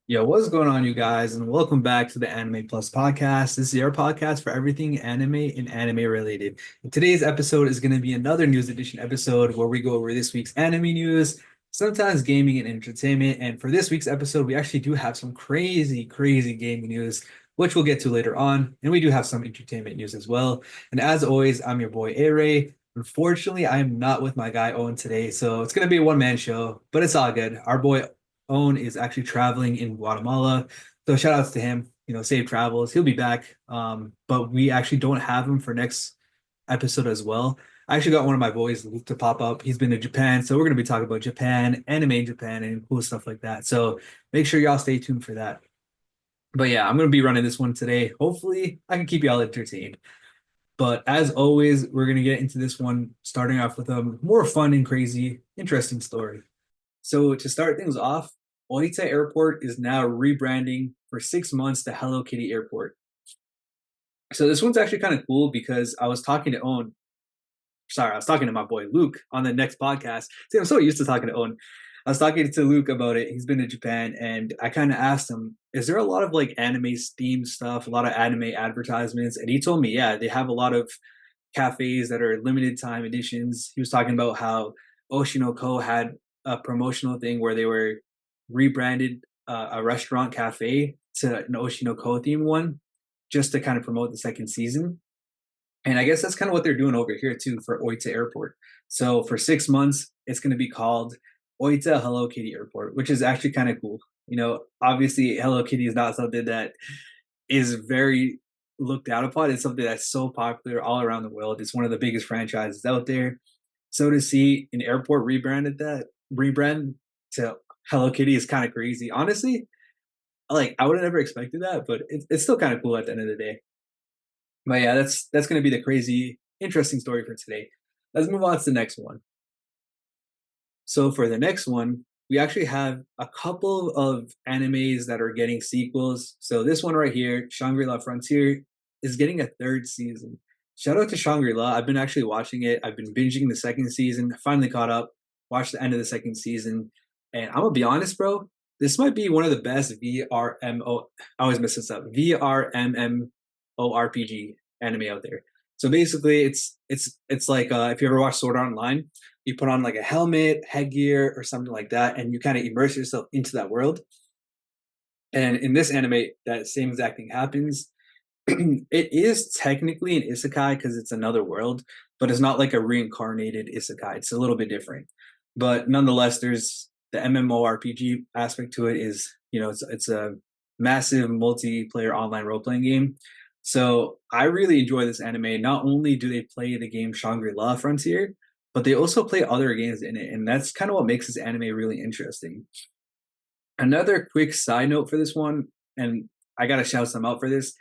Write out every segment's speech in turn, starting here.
Yo, what's going on, you guys? And welcome back to the Anime Plus podcast. This is your podcast for everything anime and anime related. And today's episode is going to be another news edition episode where we go over this week's anime news, sometimes gaming and entertainment. And for this week's episode, we actually do have some crazy gaming news, which we'll get to later on. And we do have some entertainment news as well. And as always, I'm your boy A Ray. Unfortunately, I am not with my guy Owen today, so it's going to be a one-man show, but it's all good. Our boy Owen is actually traveling in Guatemala. So shout outs to him. Safe travels. He'll be back. But we actually don't have him for next episode as well. I actually got one of my boys, Luke, to pop up. He's been to Japan. So we're going to be talking about Japan, anime in Japan, and cool stuff like that. So make sure y'all stay tuned for that. But yeah, I'm going to be running this one today. Hopefully, I can keep y'all entertained. But as always, we're going to get into this one, starting off with a more fun and crazy, interesting story. So to start things off, Oita Airport is now rebranding for 6 months to Hello Kitty Airport. So this one's actually kind of cool because I was talking to my boy Luke on the next podcast. See, I'm so used to talking to Owen. I was talking to Luke about it. He's been to Japan, and I kind of asked him, "Is there a lot of like anime themed stuff, a lot of anime advertisements?" And he told me, "Yeah, they have a lot of cafes that are limited time editions." He was talking about how Oshinoko had a promotional thing where they were rebranded a restaurant cafe to an Oshinoko theme one just to kind of promote the second season. And I guess that's kind of what they're doing over here too for Oita Airport. So for 6 months, it's going to be called Oita Hello Kitty Airport, which is actually kind of cool. Obviously Hello Kitty is not something that is very looked out upon. It's something that's so popular all around the world. It's one of the biggest franchises out there. So to see an airport rebrand to Hello Kitty is kind of crazy. Honestly, like I would have never expected that, but it's still kind of cool at the end of the day. But yeah, that's going to be the crazy, interesting story for today. Let's move on to the next one. So for the next one, we actually have a couple of animes that are getting sequels. So this one right here, Shangri-La Frontier, is getting a third season. Shout out to Shangri-La. I've been actually watching it. I've been binging the second season. Finally caught up. Watched the end of the second season, and I'm gonna be honest, bro. This might be one of the best VRMO. I always mess this up. VRMMORPG anime out there. So basically, it's like if you ever watch Sword Art Online, you put on like a helmet, headgear, or something like that, and you kind of immerse yourself into that world. And in this anime, that same exact thing happens. It is technically an isekai because it's another world, but it's not like a reincarnated isekai. It's a little bit different. But nonetheless, there's the MMORPG aspect to it is, it's a massive multiplayer online role playing game. So I really enjoy this anime. Not only do they play the game Shangri-La Frontier, but they also play other games in it. And that's kind of what makes this anime really interesting. Another quick side note for this one, and I got to shout some out for this.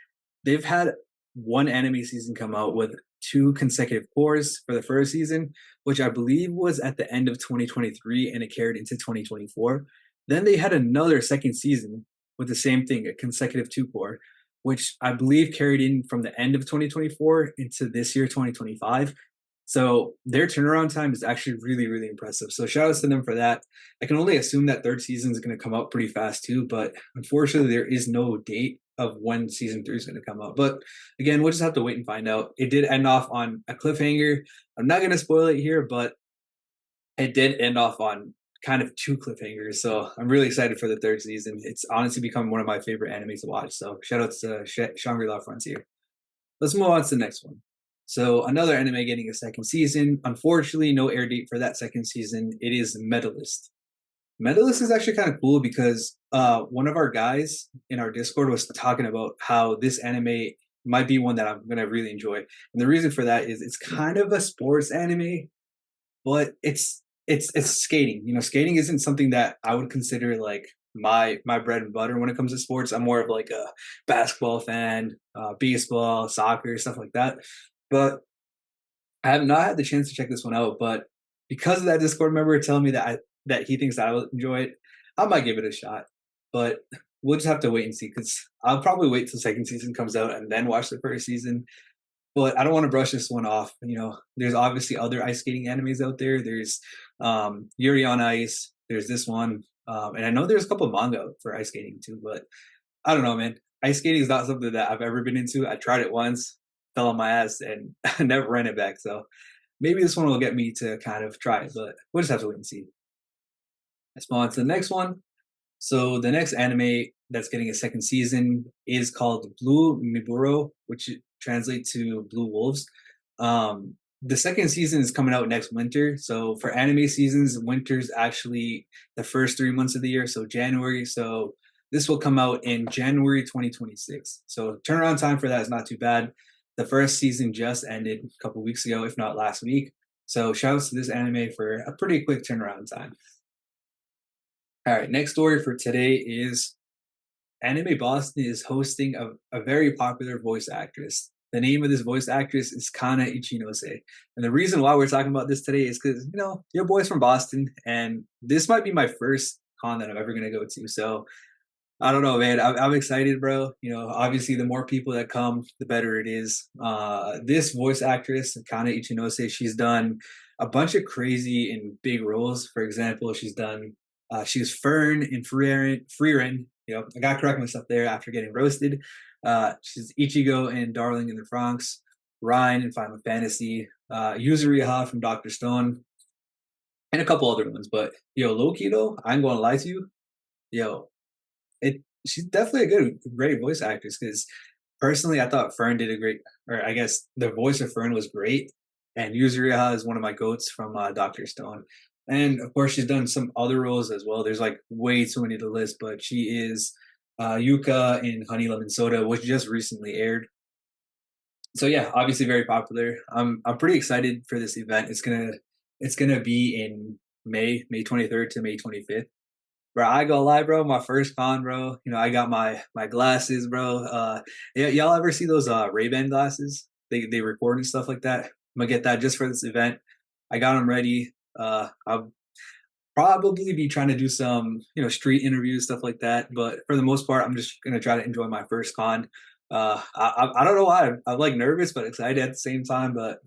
They've had one anime season come out with two consecutive cours for the first season, which I believe was at the end of 2023 and it carried into 2024. Then they had another second season with the same thing, a consecutive two core, which I believe carried in from the end of 2024 into this year, 2025. So their turnaround time is actually really impressive. So shout outs to them for that. I can only assume that third season is going to come out pretty fast too, but unfortunately there is no date of when season 3 is going to come out. But again, we'll just have to wait and find out. It did end off on a cliffhanger. I'm not going to spoil it here, but it did end off on kind of two cliffhangers. So I'm really excited for the third season. It's honestly become one of my favorite animes to watch. So shout outs to Shangri-La Frontier. Let's move on to the next one. So another anime getting a second season. Unfortunately, no air date for that second season. It is Medalist. Medalist is actually kind of cool because one of our guys in our Discord was talking about how this anime might be one that I'm gonna really enjoy. And the reason for that is it's kind of a sports anime, but it's skating. Skating isn't something that I would consider like my bread and butter when it comes to sports. I'm more of like a basketball fan, baseball, soccer, stuff like that. But I have not had the chance to check this one out. But because of that Discord member telling me that he thinks that I will enjoy it, I might give it a shot. But we'll just have to wait and see because I'll probably wait till second season comes out and then watch the first season. But I don't want to brush this one off. There's obviously other ice skating animes out there. There's Yuri on Ice. There's this one. And I know there's a couple of manga for ice skating too, but I don't know, man. Ice skating is not something that I've ever been into. I tried it once, fell on my ass, and I never ran it back. So maybe this one will get me to kind of try it, but we'll just have to wait and see. Let's move on to the next one. So the next anime that's getting a second season is called Blue Miburo, which translates to Blue Wolves. The second season is coming out next winter. So for anime seasons, winter's actually the first 3 months of the year. So January. So this will come out in January 2026. So turnaround time for that is not too bad. The first season just ended a couple weeks ago, if not last week. So shouts to this anime for a pretty quick turnaround time. All right, next story for today is Anime Boston is hosting a very popular voice actress. The name of this voice actress is Kana Ichinose. And the reason why we're talking about this today is because, your boy's from Boston, and this might be my first con that I'm ever going to go to. So I don't know, man. I'm excited, bro. Obviously, the more people that come, the better it is. This voice actress, Kana Ichinose, she's done a bunch of crazy and big roles. For example, she's Fern in Frieren. I got to correct myself there after getting roasted. She's Ichigo in Darling in the Franxx, Ryan in Final Fantasy, Yuzuriha from Doctor Stone, and a couple other ones. But Loki though, I ain't gonna lie to you, yo, she's definitely a great voice actress. Because personally, I thought Fern did a great, or I guess the voice of Fern was great, and Yuzuriha is one of my goats from Doctor Stone. And of course, she's done some other roles as well. There's like way too many to list, but she is Yuka in Honey Lemon Soda, which just recently aired. So yeah, obviously very popular. I'm pretty excited for this event. It's gonna be in May 23rd to May 25th. Bro, I go lie, bro. My first con, bro. I got my glasses, bro. Y'all ever see those Ray-Ban glasses? They record and stuff like that. I'm gonna get that just for this event. I got them ready. I'll probably be trying to do some, street interviews, stuff like that. But for the most part, I'm just gonna try to enjoy my first con. I don't know why I'm like nervous but excited at the same time. But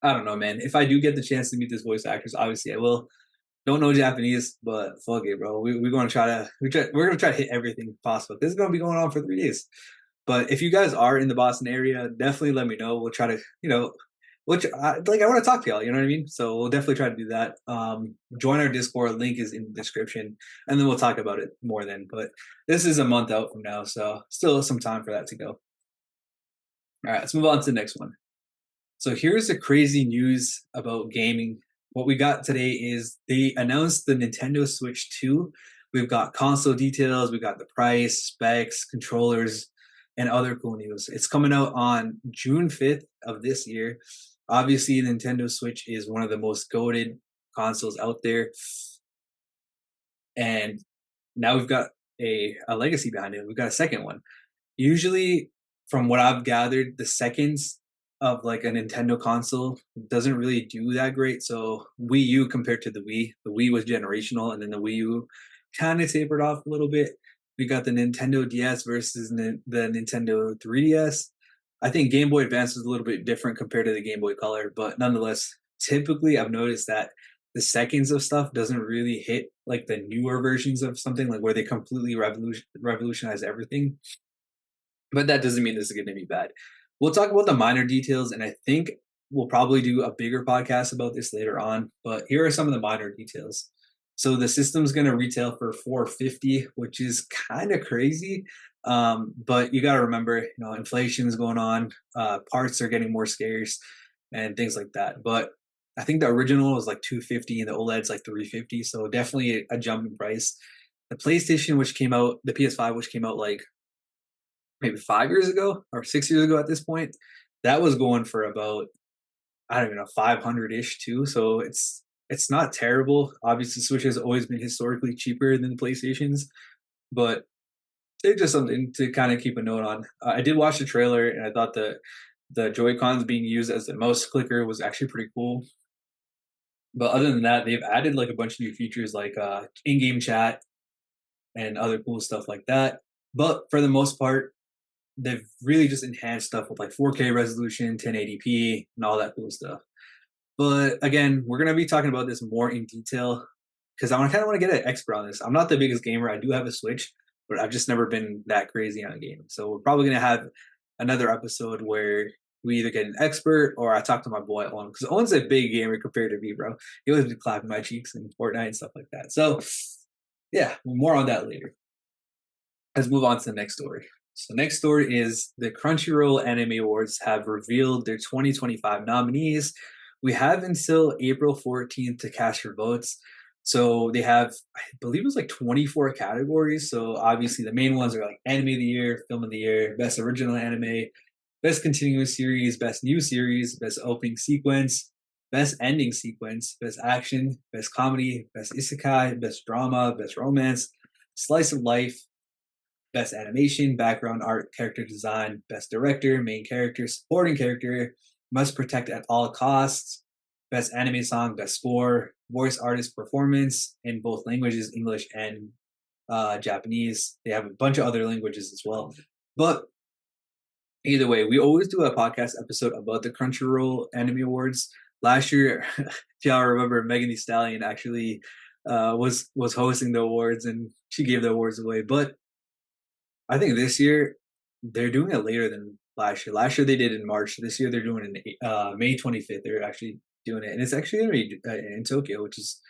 I don't know, man. If I do get the chance to meet this voice actress, obviously I will. Don't know Japanese, but fuck it, bro. We're gonna we're gonna try to hit everything possible. This is gonna be going on for 3 days. But if you guys are in the Boston area, definitely let me know. We'll try to, I want to talk to y'all. You know what I mean? So we'll definitely try to do that. Join our Discord. Link is in the description, and then we'll talk about it more then. But this is a month out from now, so still some time for that to go. All right, let's move on to the next one. So here's the crazy news about gaming. What we got today is they announced the Nintendo Switch 2. We've got console details, we got the price, specs, controllers, and other cool news. It's coming out on June 5th of this year. Obviously, Nintendo Switch is one of the most goated consoles out there. And now we've got a legacy behind it. We've got a second one. Usually, from what I've gathered, the seconds of like a Nintendo console doesn't really do that great. So Wii U compared to the Wii was generational, and then the Wii U kind of tapered off a little bit. We got the Nintendo DS versus the Nintendo 3DS. I think Game Boy Advance was a little bit different compared to the Game Boy Color, but nonetheless, typically I've noticed that the seconds of stuff doesn't really hit like the newer versions of something, like where they completely revolutionize everything. But that doesn't mean this is going to be bad. We'll talk about the minor details, and I think we'll probably do a bigger podcast about this later on. But here are some of the minor details. So the system's going to retail for $450, which is kind of crazy. But you got to remember, inflation is going on, parts are getting more scarce, and things like that. But I think the original was like $250, and the OLED's like $350. So definitely a jump in price. The PlayStation, which came out, the PS5, which came out like maybe 5 years ago or 6 years ago at this point, that was going for about, I don't even know, 500-ish too. So it's not terrible. Obviously, Switch has always been historically cheaper than the PlayStations, but it's just something to kind of keep a note on. I did watch the trailer, and I thought the Joy-Cons being used as the mouse clicker was actually pretty cool. But other than that, they've added like a bunch of new features like in-game chat and other cool stuff like that. But for the most part, they've really just enhanced stuff with like 4K resolution, 1080p, and all that cool stuff. But again, we're going to be talking about this more in detail because I kind of want to get an expert on this. I'm not the biggest gamer. I do have a Switch, but I've just never been that crazy on gaming. So we're probably gonna have another episode where we either get an expert or I talk to my boy Owen, because Owen's a big gamer compared to me, bro. He always be clapping my cheeks in Fortnite and stuff like that. So yeah, more on that later. Let's move on to the next story. So next story is the Crunchyroll Anime Awards have revealed their 2025 nominees. We have until April 14th to cast your votes. So they have, I believe it was like 24 categories. So obviously the main ones are like Anime of the Year, Film of the Year, Best Original Anime, Best Continuous Series, Best New Series, Best Opening Sequence, Best Ending Sequence, Best Action, Best Comedy, Best Isekai, Best Drama, Best Romance, Slice of Life, Best Animation, Background Art, Character Design, Best Director, Main Character, Supporting Character, Must Protect at All Costs, Best Anime Song, Best Score, Voice Artist Performance in both languages, English and Japanese. They have a bunch of other languages as well. But either way, we always do a podcast episode about the Crunchyroll Anime Awards. Last year, if y'all remember, Megan Thee Stallion actually was hosting the awards and she gave the awards away. But I think this year they're doing it later than last year. Last year they did in March. This year they're doing it in May 25th. They're actually doing it, and it's actually going to be in Tokyo, which is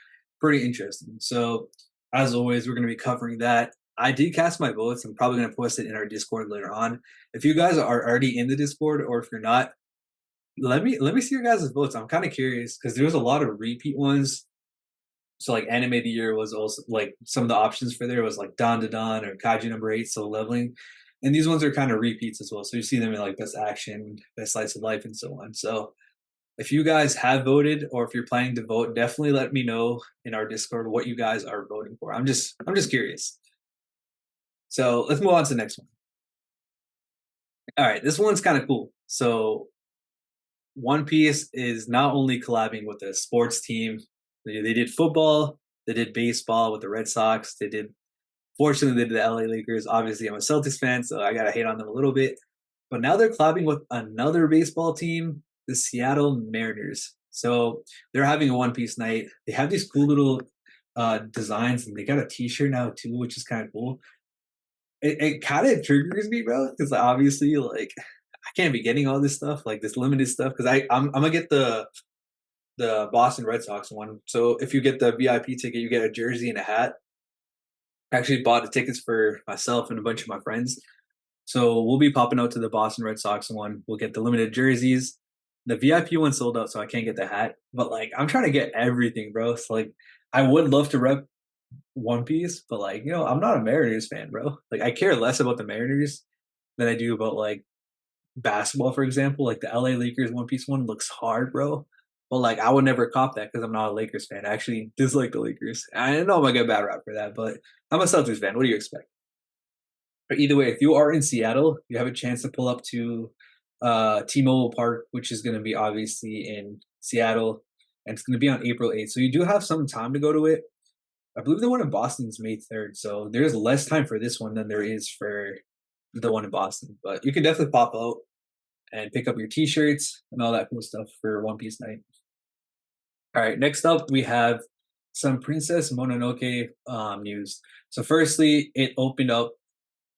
pretty interesting. So, as always, we're going to be covering that. I did cast my votes. I'm probably going to post it in our Discord later on. If you guys are already in the Discord, or if you're not, let me see your guys' votes. I'm kind of curious because there's a lot of repeat ones. So like Anime of the Year was also like some of the options for there was like Don to Don or Kaiju number 8, so leveling. And these ones are kind of repeats as well. So you see them in like Best Action, Best Slice of Life, and so on. So if you guys have voted or if you're planning to vote, definitely let me know in our Discord what you guys are voting for. I'm just curious. So let's move on to the next one. All right, this one's kind of cool. So One Piece is not only collabing with a sports team, they did football, they did baseball with the Red Sox, they did, fortunately, they did the LA Lakers. Obviously, I'm a Celtics fan, so I got to hate on them a little bit. But now they're collabing with another baseball team, the Seattle Mariners. So they're having a One Piece night. They have these cool little designs, and they got a T-shirt now too, which is kind of cool. It kind of triggers me, bro, because obviously, like, I can't be getting all this stuff, like this limited stuff, because I'm gonna get the Boston Red Sox one. So if you get the VIP ticket, you get a jersey and a hat. I actually bought the tickets for myself and a bunch of my friends. So we'll be popping out to the Boston Red Sox one. We'll get the limited jerseys. The VIP one sold out, so I can't get the hat. But like, I'm trying to get everything, bro. So like, I would love to rep One Piece, but like, I'm not a Mariners fan, bro. Like, I care less about the Mariners than I do about like basketball, for example. Like the LA Lakers One Piece one looks hard, bro. But like, I would never cop that because I'm not a Lakers fan. I actually dislike the Lakers. I know I'm gonna get a bad rap for that, but I'm a Celtics fan. What do you expect? But either way, if you are in Seattle, you have a chance to pull up to T-Mobile Park, which is going to be obviously in Seattle, and it's going to be on April 8th. So you do have some time to go to it. I believe the one in Boston is May 3rd, so there's less time for this one than there is for the one in Boston. But you can definitely pop out and pick up your T-shirts and all that cool stuff for One Piece night. All right, next up we have some Princess Mononoke news. So firstly, it opened up.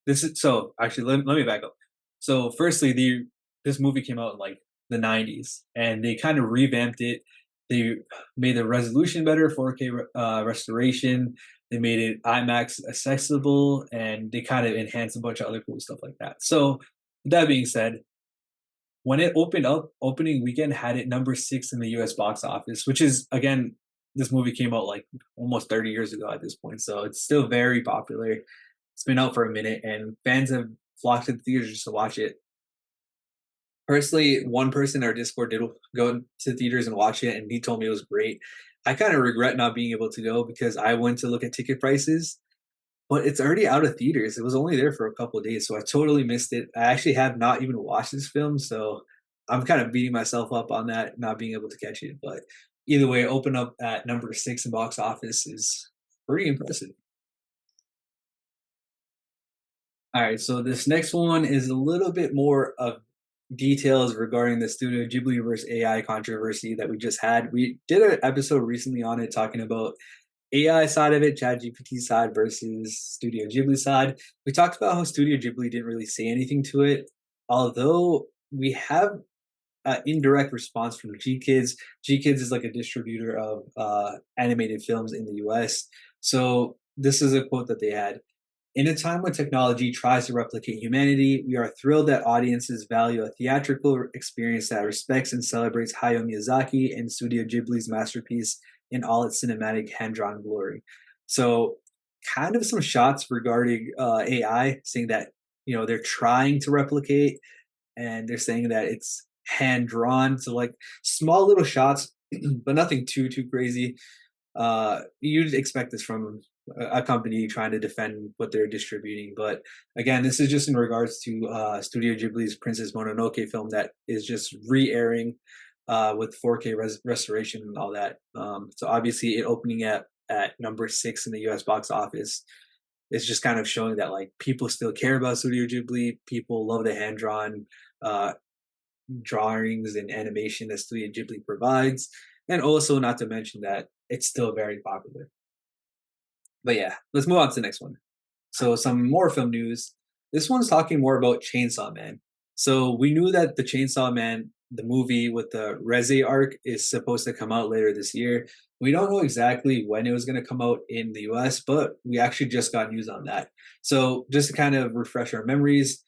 This is so actually let me back up. So firstly, this movie came out in like the 90s, and they kind of revamped it. They made the resolution better, 4K restoration. They made it IMAX accessible, and they kind of enhanced a bunch of other cool stuff like that. So with that being said, when it opened up, opening weekend had it number 6 in the US box office, which is, again, this movie came out like almost 30 years ago at this point. So it's still very popular. It's been out for a minute, and fans have flocked to the theaters just to watch it. Personally, one person in our Discord did go to theaters and watch it, and he told me it was great. I kind of regret not being able to go because I went to look at ticket prices, but it's already out of theaters. It was only there for a couple of days, so I totally missed it. I actually have not even watched this film, so I'm kind of beating myself up on that, not being able to catch it. But either way, open up at number 6 in box office is pretty impressive. All right, so this next one is a little bit more of details regarding the Studio Ghibli versus AI controversy that we just had. We did an episode recently on it talking about AI side of it, ChatGPT side versus Studio Ghibli side. We talked about how Studio Ghibli didn't really say anything to it, although we have indirect response from G Kids. G Kids is like a distributor of animated films in the US. So this is a quote that they had. In a time when technology tries to replicate humanity, we are thrilled that audiences value a theatrical experience that respects and celebrates Hayao Miyazaki and Studio Ghibli's masterpiece in all its cinematic hand-drawn glory. So, kind of some shots regarding AI, saying that they're trying to replicate, and they're saying that it's hand-drawn, so like small little shots, but nothing too crazy. You'd expect this from a company trying to defend what they're distributing. But again, this is just in regards to Studio Ghibli's Princess Mononoke film that is just re-airing with 4K restoration and all that. So obviously, it opening at number 6 in the U.S. box office is just kind of showing that like people still care about Studio Ghibli. People love the hand drawn uh, drawings and animation that Studio Ghibli provides, and also not to mention that it's still very popular. But yeah, let's move on to the next one. So some more film news. This one's talking more about Chainsaw Man. So we knew that the Chainsaw Man, the movie with the Reze arc, is supposed to come out later this year. We don't know exactly when it was going to come out in the US, but we actually just got news on that. So just to kind of refresh our memories,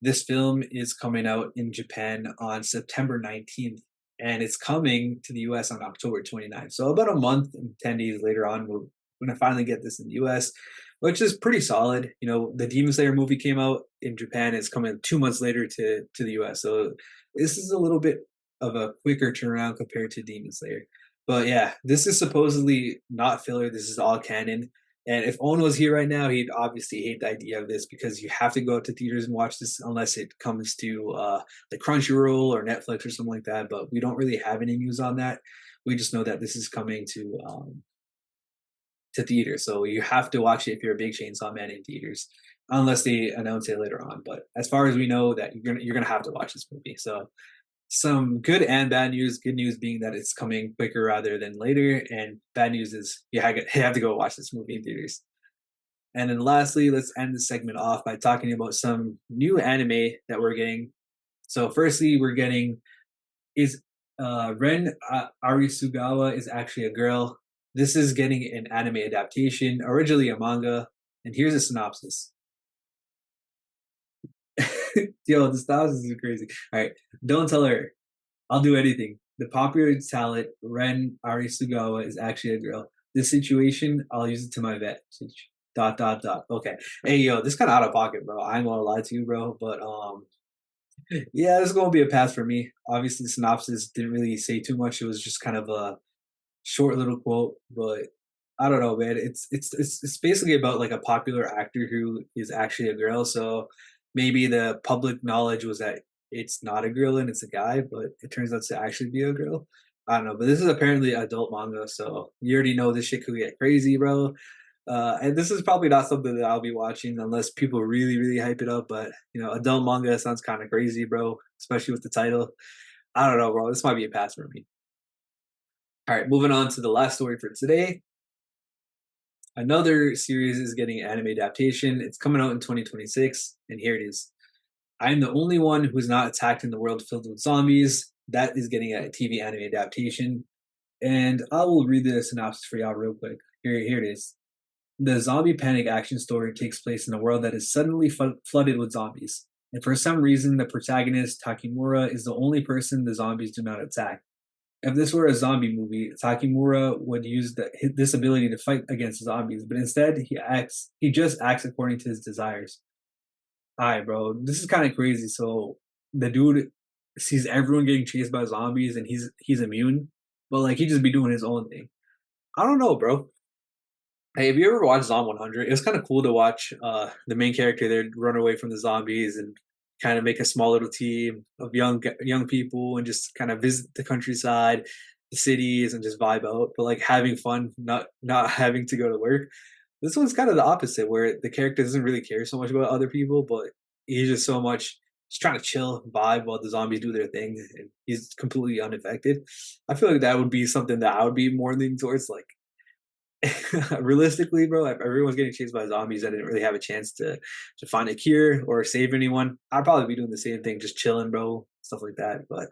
this film is coming out in Japan on September 19th, and it's coming to the US on October 29th. So about a month and 10 days later on, we're going to finally get this in the US, which is pretty solid. The Demon Slayer movie came out in Japan. It's coming 2 months later to the US. So this is a little bit of a quicker turnaround compared to Demon Slayer. But yeah, this is supposedly not filler. This is all canon. And if Owen was here right now, he'd obviously hate the idea of this because you have to go out to theaters and watch this unless it comes to the Crunchyroll or Netflix or something like that. But we don't really have any news on that. We just know that this is coming to theaters. So you have to watch it if you're a big Chainsaw Man in theaters, unless they announce it later on. But as far as we know, that you're gonna have to watch this movie. So some good and bad news. Good news being that it's coming quicker rather than later, and bad news is you have to go watch this movie in theaters. And then lastly, let's end the segment off by talking about some new anime that we're getting. So firstly, we're getting is Ren Arisugawa is actually a girl. This is getting an anime adaptation, originally a manga. And here's a synopsis. Yo, the synopsis is crazy. All right, don't tell her. I'll do anything. The popular talent Ren Arisugawa is actually a girl. This situation, I'll use it to my advantage. Dot dot dot. Okay. Hey yo, this kind of out of pocket, bro. I ain't gonna lie to you, bro. But yeah, this is gonna be a pass for me. Obviously, the synopsis didn't really say too much. It was just kind of a short little quote, but I don't know, man. It's basically about like a popular actor who is actually a girl. So maybe the public knowledge was that it's not a girl and it's a guy, but it turns out to actually be a girl. I don't know, but this is apparently adult manga, so you already know this shit could get crazy, bro. And this is probably not something that I'll be watching unless people really hype it up. But adult manga sounds kind of crazy, bro, especially with the title. I don't know, bro. This might be a pass for me. All right, moving on to the last story for today. Another series is getting an anime adaptation. It's coming out in 2026, and here it is. I am the only one who's not attacked in the world filled with zombies. That is getting a TV anime adaptation. And I will read the synopsis for y'all real quick. Here it is. The zombie panic action story takes place in a world that is suddenly flooded with zombies. And for some reason, the protagonist, Takimura, is the only person the zombies do not attack. If this were a zombie movie, Takimura would use this ability to fight against zombies, but instead he just acts according to his desires. Alright, bro, this is kind of crazy. So the dude sees everyone getting chased by zombies and he's immune, but like he just be doing his own thing. I don't know, bro. Hey, have you ever watched Zom 100? It was kind of cool to watch the main character there run away from the zombies and kind of make a small little team of young people and just kind of visit the countryside, the cities, and just vibe out. But like having fun, not having to go to work. This one's kind of the opposite, where the character doesn't really care so much about other people, but he's just so much just trying to chill, vibe while the zombies do their thing, and he's completely unaffected. I feel like that would be something that I would be more leaning towards, like Realistically, bro, if everyone's getting chased by zombies, I didn't really have a chance to find a cure or save anyone. I'd probably be doing the same thing, just chilling, bro, stuff like that. But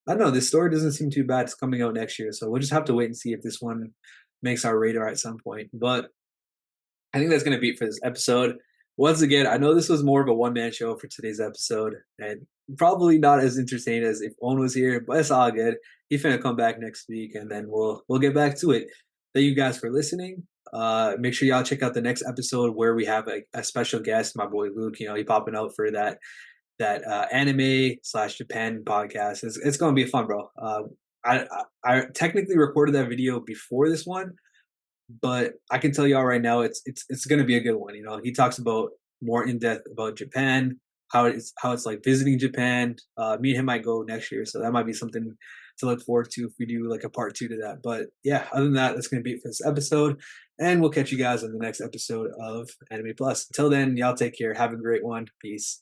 I don't know. This story doesn't seem too bad. It's coming out next year, so we'll just have to wait and see if this one makes our radar at some point. But I think that's gonna be it for this episode. Once again, I know this was more of a one-man show for today's episode, and probably not as entertaining as if Owen was here, but it's all good. He's gonna come back next week, and then we'll get back to it. Thank you guys for listening. Make sure y'all check out the next episode where we have a special guest, my boy Luke. You know, he popping out for that anime slash Japan podcast. It's gonna be fun, bro. I technically recorded that video before this one, but I can tell y'all right now, it's going to be a good one. You know, he talks about more in depth about Japan, how it's like visiting Japan. Me and him might go next year, so that might be something to look forward to if we do like a part 2 to that. But yeah, other than that, that's going to be it for this episode, and we'll catch you guys on the next episode of Anime Plus. Until then, y'all take care. Have a great one. Peace.